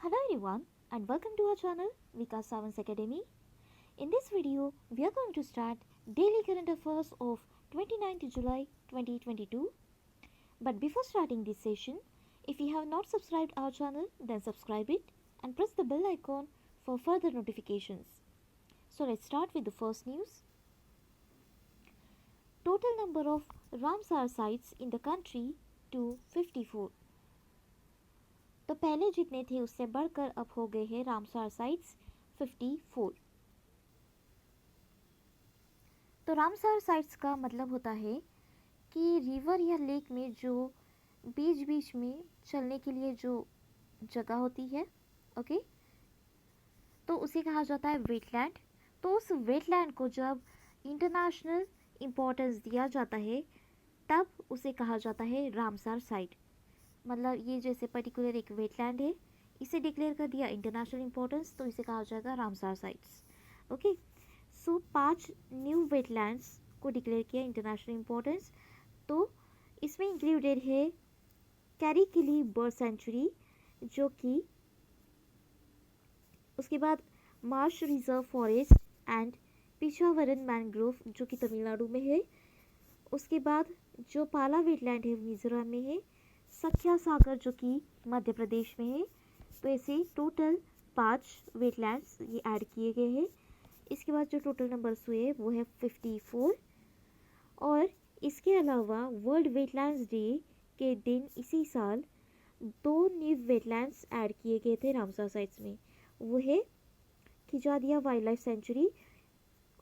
Hello everyone and welcome to our channel Vikas Savans Academy. In this video, we are going to start daily current affairs of 29th July 2022. But before starting this session, if you have not subscribed our channel, then subscribe it and press the bell icon for further notifications. So let's start with the first news. Total number of Ramsar sites in the country to 54. तो पहले जितने थे उससे बढ़कर अब हो गए हैं रामसार साइट्स 54। तो रामसार साइट्स का मतलब होता है कि रिवर या लेक में जो बीच बीच में चलने के लिए जो जगह होती है, ओके, तो उसे कहा जाता है वेटलैंड। तो उस वेटलैंड को जब इंटरनेशनल इम्पोर्टेंस दिया जाता है तब उसे कहा जाता है रामसार साइट। मतलब ये जैसे पर्टिकुलर एक वेटलैंड है, इसे डिक्लेयर कर दिया इंटरनेशनल इम्पोर्टेंस, तो इसे कहा जाएगा रामसार साइट्स। ओके, सो 5 न्यू वेटलैंड्स को डिक्लेयर किया इंटरनेशनल इम्पोर्टेंस। तो इसमें इंक्लूडेड है कैरिकिली बर्ड सेंचुरी, जो कि उसके बाद marsh reserve forest and Pichavaram mangrove जो कि तमिलनाडु में है। उसके बाद जो पाला वेटलैंड है मिजोरम में है, सख्या सागर जो कि मध्य प्रदेश में है। तो ऐसे टोटल 5 वेटलैंड्स ये ऐड किए गए हैं। इसके बाद जो टोटल नंबर्स हुए वो है 54। और इसके अलावा वर्ल्ड वेटलैंड्स डे के दिन इसी साल 2 न्यू वेटलैंड्स ऐड किए गए थे रामसार साइट्स में। वो है खिजादिया वाइल्ड लाइफ सेंचुरी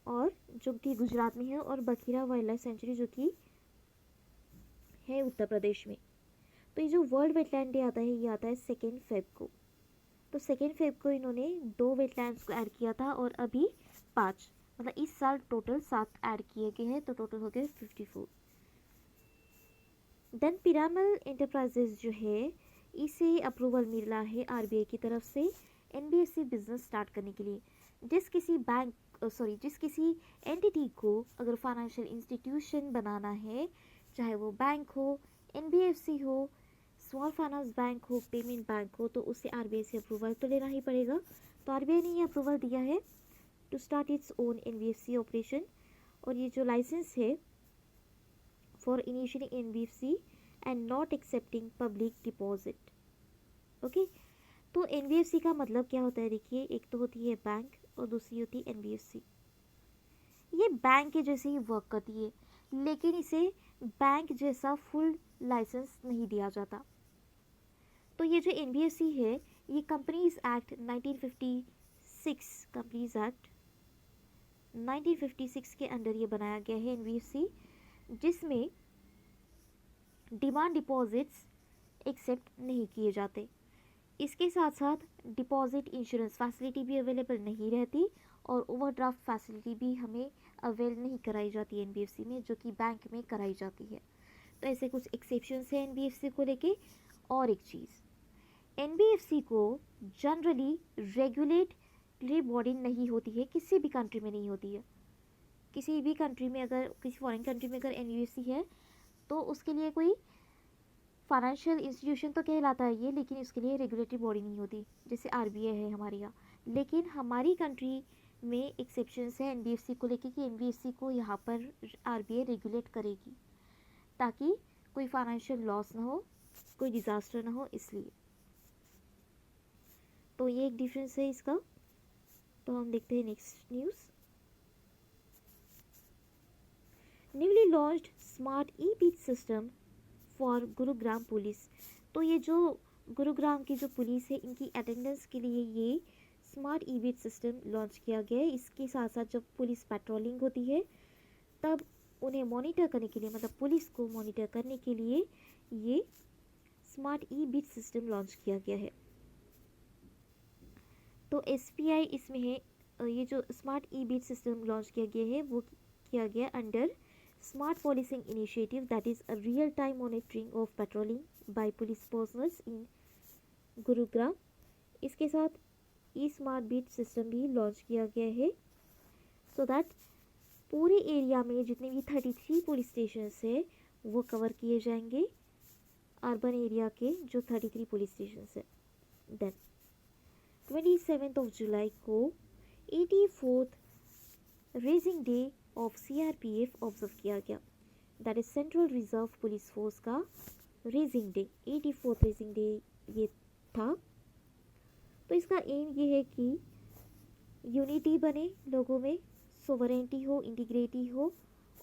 और जो कि गुजरात में है, और बखीरा वाइल्ड लाइफ सेंचुरी जो कि है उत्तर प्रदेश में। तो ये जो वर्ल्ड वेटलैंड डे आता है ये आता है 2 फेब को। तो 2 फेब को इन्होंने 2 वेटलैंड्स को ऐड किया था और अभी 5, मतलब इस साल टोटल 7 ऐड किए गए हैं, तो टोटल हो गए 54। देन पिरामल एंटरप्राइजेज जो है इसे अप्रूवल मिला है आरबीआई की तरफ से एनबीएफसी बिजनेस स्टार्ट करने के लिए। जिस किसी एंटिटी को अगर फाइनेंशियल इंस्टीट्यूशन बनाना है, चाहे वो बैंक हो, एनबीएफसी हो, स्मॉल फाइनेंस बैंक हो, पेमेंट बैंक हो, तो उससे आरबीआई से अप्रूवल तो लेना ही पड़ेगा। तो आरबीआई ने ये अप्रूवल दिया है to start its own NBFC operation. और ये जो लाइसेंस है for initialing NBFC and not accepting public deposit. Okay, तो एनबीएफसी का मतलब क्या होता है, देखिए, एक तो होती है बैंक और दूसरी होती है एनबीएफसी। ये बैंक के जैसे ही वर्क करती है, लेकिन इसे बैंक जैसा फुल लाइसेंस नहीं दिया जाता। तो ये जो एनबीएफसी है ये कंपनीज एक्ट 1956 के अंडर ये बनाया गया है एनबीएफसी, जिसमें डिमांड डिपॉजिट्स एक्सेप्ट नहीं किए जाते। इसके साथ साथ डिपॉजिट इंश्योरेंस फैसिलिटी भी अवेलेबल नहीं रहती और ओवरड्राफ्ट फैसिलिटी भी हमें अवेल नहीं कराई जाती एनबीएफसी में, जो कि बैंक में कराई जाती है। तो ऐसे कुछ एक्सेप्शंस हैं एनबीएफसी को लेके। और एक चीज़, एनबीएफसी को जनरली रेगुलेटरी बॉडी नहीं होती है, किसी भी कंट्री में नहीं होती है। किसी भी कंट्री में अगर किसी फॉरेन कंट्री में अगर एनबीएफसी है तो उसके लिए कोई फाइनेंशियल इंस्टीट्यूशन तो कहलाता है ये, लेकिन इसके लिए रेगुलेटरी बॉडी नहीं होती, जैसे आरबीआई है हमारे यहाँ। लेकिन हमारी कंट्री में एक्सेप्शंस है एनबीएफसी को लेके कि एनबीएफसी को यहाँ पर आरबीआई रेगुलेट करेगी ताकि कोई फाइनेंशियल लॉस ना हो, कोई डिज़ास्टर ना हो, इसलिए। तो ये एक डिफरेंस है इसका। तो हम देखते हैं next news. Newly launched smart e beat system for Gurugram police. तो ये जो गुरुग्राम की जो पुलिस है इनकी अटेंडेंस के लिए ये smart e beat system launch किया गया है। इसके साथ साथ जब पुलिस पेट्रोलिंग होती है तब उन्हें मॉनिटर करने के लिए, मतलब पुलिस को मॉनिटर करने के लिए ये smart e beat system launch किया गया है। तो एसपीआई इसमें है। ये जो smart e beat system launch किया गया है वो किया गया under smart policing initiative, that is a real time monitoring of patrolling by police personnels in Gurugram. इसके साथ ई स्मार्ट बीट सिस्टम भी लॉन्च किया गया है सो दैट पूरे एरिया में जितने भी 33 पुलिस स्टेशन है वो कवर किए जाएंगे, अर्बन एरिया के जो 33 पुलिस स्टेशन है। देन 27 जुलाई को 84th raising day of CRPF observe किया गया। That is central reserve police force का raising day, 84th raising day ये था। तो इसका एम ये है कि यूनिटी बने लोगों में, सोवरेंटी हो, इंटीग्रिटी हो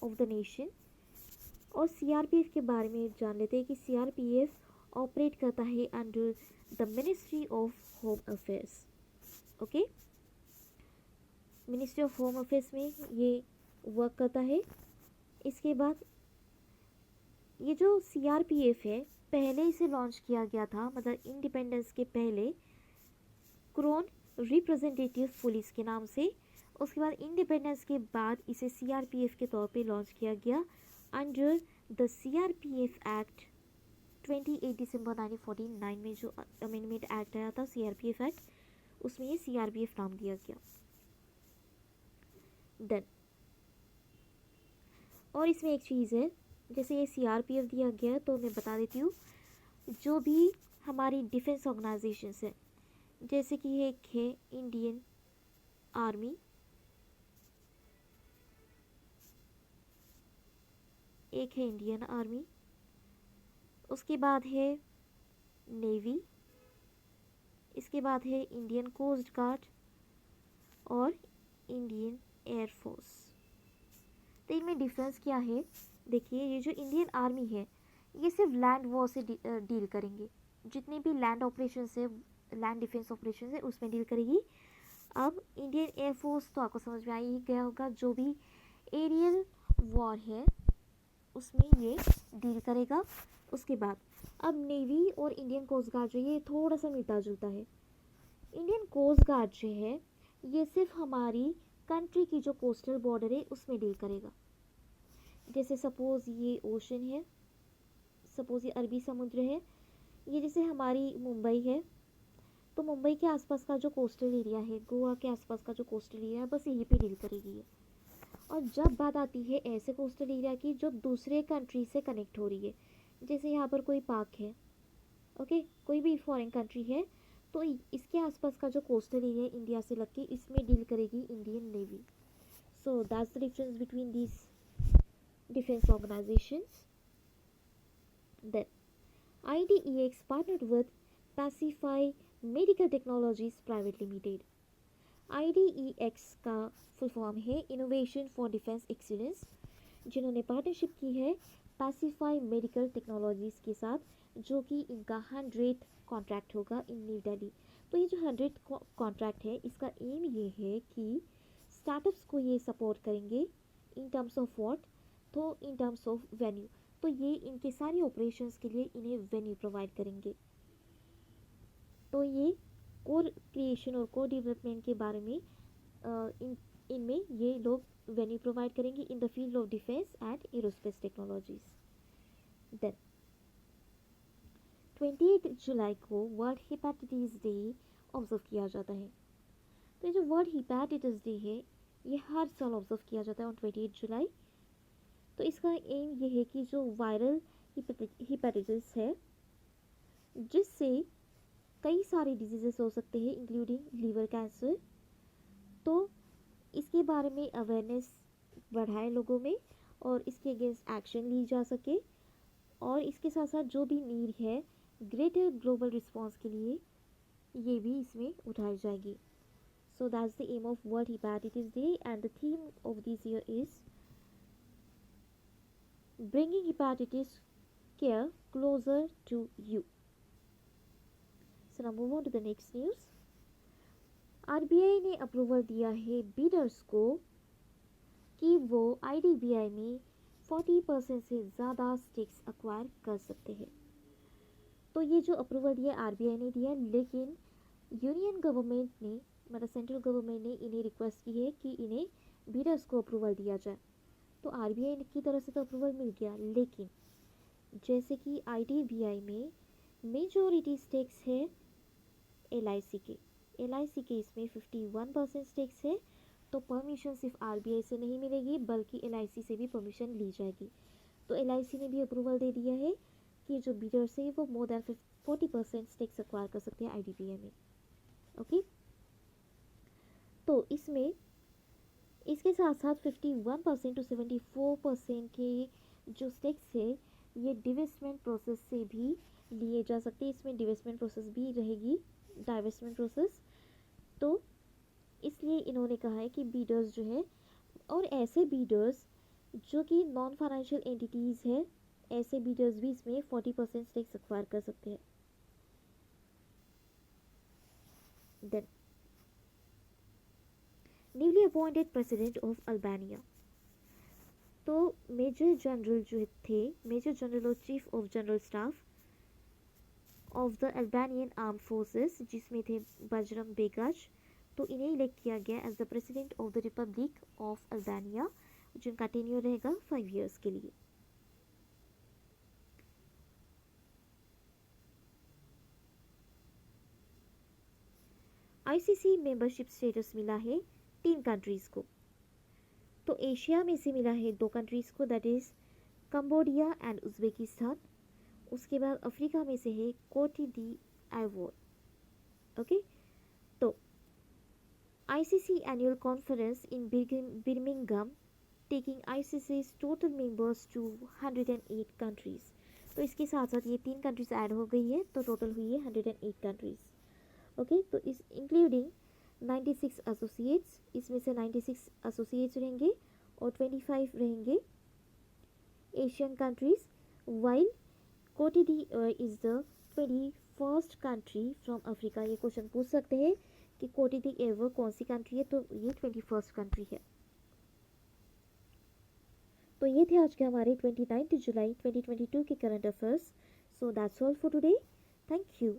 ऑफ द नेशन। और सीआरपीएफ के बारे में जान लेते हैं कि सीआरपीएफ ऑपरेट करता है under the ministry of home affairs. Okay, ministry of home affairs में ये वर्क करता है। इसके बाद ये जो सीआरपीएफ है, पहले इसे लॉन्च किया गया था, मतलब इंडिपेंडेंस के पहले क्रोन रिप्रेजेंटेटिव पुलिस के नाम से। उसके बाद इंडिपेंडेंस के बाद इसे सीआरपीएफ के तौर पे लॉन्च किया गया अंडर द सीआरपीएफ एक्ट 28 दिसंबर 1949 में जो अमेंडमेंट एक्ट आया था सीआरपीएफ एक्ट, उसमें ये सीआरपीएफ नाम दिया गया। देन और इसमें एक चीज़ है, जैसे ये सीआरपीएफ दिया गया है तो मैं बता देती हूँ, जो भी हमारी डिफेंस ऑर्गेनाइजेशंस है, जैसे कि एक है इंडियन आर्मी, एक है इंडियन आर्मी, उसके बाद है नेवी, इसके बाद है इंडियन कोस्ट गार्ड और इंडियन एयरफोर्स। तो इनमें डिफरेंस क्या है? देखिए, ये जो इंडियन आर्मी है ये सिर्फ लैंड वॉर से डील करेंगे, जितने भी लैंड ऑपरेशंस है, लैंड डिफेंस ऑपरेशंस है उसमें डील करेगी। अब इंडियन एयरफोर्स तो आपको समझ में आ ही गया होगा, जो भी एरियल वॉर है उसमें ये डील करेगा। उसके बाद अब नेवी और इंडियन कोस्ट गार्ड जो ये थोड़ा सा मिलता जुलता है। इंडियन कोस्ट गार्ड जो है ये सिर्फ हमारी कंट्री की जो कोस्टल बॉर्डर है उसमें डील करेगा। जैसे सपोज़ ये ओशन है, सपोज़ ये अरबी समुद्र है, ये जैसे हमारी मुंबई है, तो मुंबई के आसपास का जो कोस्टल एरिया है, गोवा के आसपास का जो कोस्टल एरिया है, बस यहीं पे डील करेगी ये। और जब बात आती है ऐसे कोस्टल एरिया की जो दूसरे कंट्री से कनेक्ट हो रही है, जैसे यहाँ पर कोई पार्क है, ओके, कोई भी फॉरेन कंट्री है, तो इसके आसपास का जो कोस्टल एरिया है इंडिया से लग के, इसमें डील करेगी Indian navy. So that's the difference between these defence organisations. Then IDEX partnered with Pacify Medical Technologies Private Limited। IDEX का फुल फॉर्म है इनोवेशन फॉर डिफेंस एक्सीलेंस, जिन्होंने पार्टनरशिप की है पैसिफाई मेडिकल टेक्नोलॉजीज़ के साथ, जो कि इनका 100th कॉन्ट्रैक्ट होगा इन न्यू दिल्ली। तो ये जो 100th कॉन्ट्रैक्ट है, इसका एम ये है कि स्टार्टअप्स को ये सपोर्ट करेंगे इन टर्म्स ऑफ व्हाट, तो इन टर्म्स ऑफ वेन्यू। तो ये इनके सारे ऑपरेशंस के लिए इन्हें वेन्यू प्रोवाइड करेंगे। तो ये कोर क्रिएशन और कोर डेवलपमेंट के बारे में इनमें ये लोग वेन्यू प्रोवाइड करेंगे in the field of defence and aerospace technologies. Then 28 जुलाई को वर्ल्ड हेपेटाइटिस डे ऑब्जर्व किया जाता है। तो ये जो वर्ल्ड हेपेटाइटिस डे है ये हर साल ऑब्जर्व किया जाता है ऑन 28 जुलाई। तो इसका एम ये है कि जो वायरल हेपेटाइटिस है, जिससे कई सारे डिजीजेस हो सकते हैं इंक्लूडिंग लीवर कैंसर, तो इसके बारे में अवेयरनेस बढ़ाए लोगों में और इसके अगेंस्ट एक्शन ली जा सके, और इसके साथ साथ जो भी नीड है ग्रेटर ग्लोबल रिस्पांस के लिए ये भी इसमें उठाई जाएगी। So that's the aim of world hepatitis day and the theme of this year is bringing hepatitis care closer to you. So now move on to the next news. RBI ने approval दिया है bidders को कि वो IDBI में 40% से ज़्यादा stakes acquire कर सकते हैं। तो ये जो अप्रूवल दिया आरबीआई ने दिया, लेकिन यूनियन गवर्नमेंट ने, मतलब सेंट्रल गवर्नमेंट ने इन्हें रिक्वेस्ट की है कि इन्हें बिडर्स को अप्रूवल दिया जाए। तो आरबीआई की तरफ से तो अप्रूवल मिल गया, लेकिन जैसे कि आईडीबीआई में मेजॉरिटी स्टेक्स है एलआईसी के इसमें 51% स्टेक्स है, तो परमिशन सिर्फ आरबीआई से नहीं मिलेगी बल्कि एलआईसी से भी परमिशन ली जाएगी। तो एलआईसी ने भी अप्रूवल दे दिया है कि जो बिडर्स है वो मोर देन 40% स्टेक्स एक्वायर कर सकते हैं आईडीबीआई में। ओके, तो इसमें इसके साथ साथ 51% टू 74% के जो स्टेक्स है ये डिवेस्टमेंट प्रोसेस से भी लिए जा सकते हैं। इसमें डिवेस्टमेंट प्रोसेस भी रहेगी, डाइवेस्टमेंट प्रोसेस। तो इसलिए इन्होंने कहा है कि बीडर्स जो है, और ऐसे बीडर्स जो कि नॉन फाइनेंशियल एंटिटीज़ है, ऐसे बीडर्स भी इसमें 40% स्टेक्स एक्वायर कर सकते हैं। Then newly appointed president of Albania. तो मेजर जनरल जो थे, मेजर जनरल और chief of general staff of the Albanian armed forces, जिसमें थे बजरंग बेगाच, तो इन्हें इलेक्ट किया गया as the president of the republic of Albania, जिनका टेन्योर रहेगा 5 ईयर्स के लिए। आईसीसी मेंबरशिप स्टेटस मिला है 3 कंट्रीज़ को। तो एशिया में से मिला है 2 कंट्रीज़ को, that is Cambodia and Uzbekistan. उसके बाद अफ्रीका में से है कोटी दी आइवोर। ओके, तो ICC annual conference in Birmingham taking ICC's total members to 108 countries. तो इसके साथ साथ ये 3 कंट्रीज ऐड हो गई है, तो टोटल हुई है 108 कंट्रीज़। ओके, तो इस इंक्लूडिंग 96 एसोसिएट्स, इसमें से 96 एसोसिएट्स रहेंगे और 25 रहेंगे Asian countries, while Cote d'Ivoire is the 21st country from Africa. ये क्वेश्चन पूछ सकते हैं कि कोटी दी एवर कौन सी कंट्री है, तो ये 21st कंट्री है। तो ये थे आज के हमारे 29 जुलाई 2022 के current affairs. So that's all for today. Thank you.